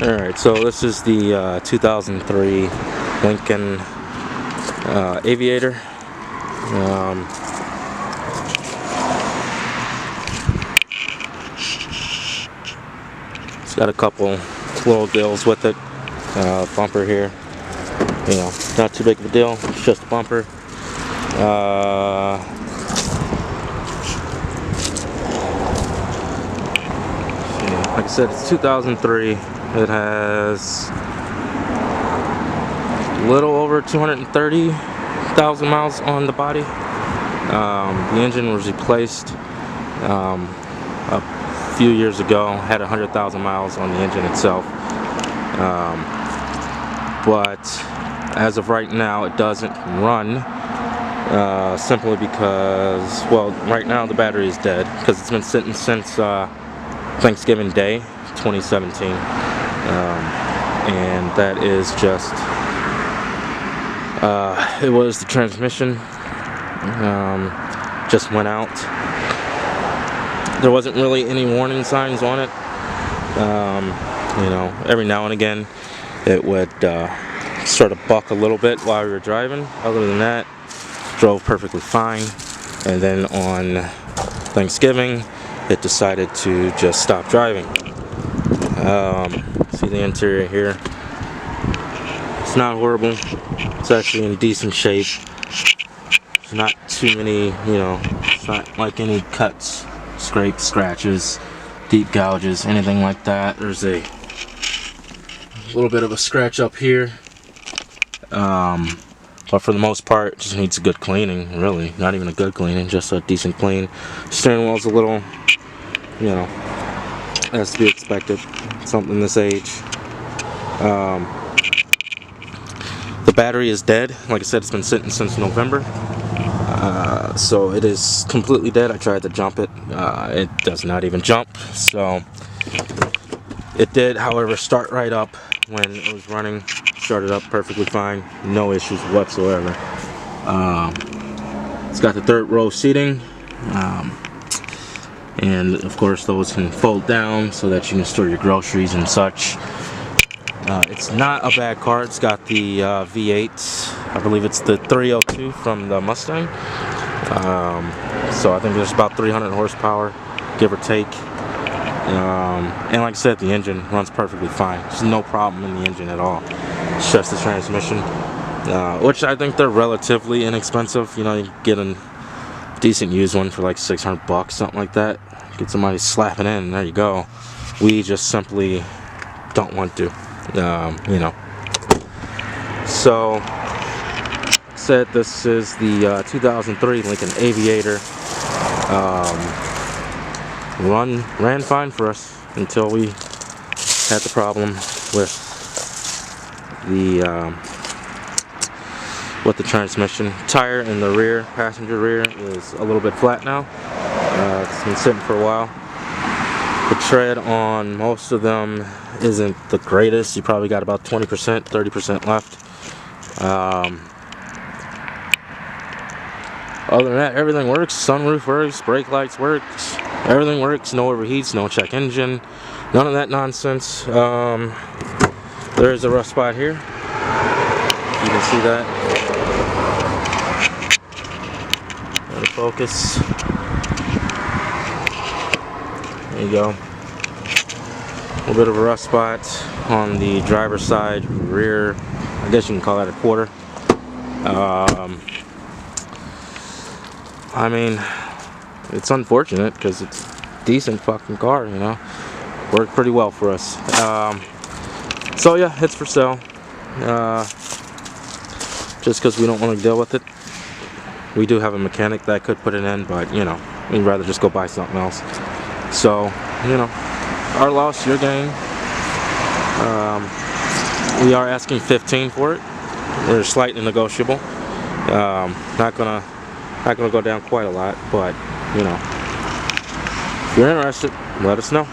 Alright, so this is the 2003 Lincoln Aviator. It's got a couple little deals with it. Bumper here, you know, not too big of a deal, it's just a bumper. Like I said, it's 2003. It has a little over 230,000 miles on the body. The engine was replaced a few years ago, had 100,000 miles on the engine itself. But as of right now, it doesn't run simply because, well, right now the battery is dead because it's been sitting since Thanksgiving Day 2017, and that is just it was the transmission just went out. There wasn't really any warning signs on it. You know, every now and again it would sort of buck a little bit while we were driving. Other than that, drove perfectly fine. And then on Thanksgiving it decided to just stop driving. See the interior here. It's not horrible. It's actually in decent shape. There's not too many, you know, it's not like any cuts, scrapes, scratches, deep gouges, anything like that. There's a little bit of a scratch up here. But for the most part, it just needs a good cleaning, really. Not even a good cleaning, just a decent clean. Steering wheel's a little, you know, as to be expected. Something this age. The battery is dead. Like I said, it's been sitting since November. So it is completely dead. I tried to jump it. It does not even jump. So it did, however, start right up when it was running. Started up perfectly fine. No issues whatsoever. It's got the third row seating. And of course those can fold down so that you can store your groceries and such. It's not a bad car. It's got the V8. I believe it's the 302 from the Mustang. So I think there's about 300 horsepower, give or take. And like I said, the engine runs perfectly fine. There's no problem in the engine at all. It's just the transmission, which I think they're relatively inexpensive. You know, you can get a decent used one for like 600 bucks, something like that. Get somebody slapping in, and there you go. We just simply don't want to, you know. So, like I said, this is the 2003 Lincoln Aviator. Ran fine for us until we had the problem with the transmission. Tire in the rear, passenger rear, is a little bit flat now. It's been sitting for a while. The tread on most of them isn't the greatest. You probably got about 20%, 30% left. Other than that, everything works. Sunroof works, brake lights works, everything works. No overheats, no check engine, none of that nonsense. There is a rough spot here. You can see that. Out of focus. There you go. A little bit of a rough spot on the driver's side rear. I guess you can call that a quarter. I mean, it's unfortunate because it's a decent fucking car, you know. Worked pretty well for us. So yeah, it's for sale. Just because we don't want to deal with it. We do have a mechanic that could put it in, but you know, we'd rather just go buy something else. So, you know, our loss, your gain. We are asking $15 for it. We're slightly negotiable. Not gonna go down quite a lot, but you know, if you're interested, let us know.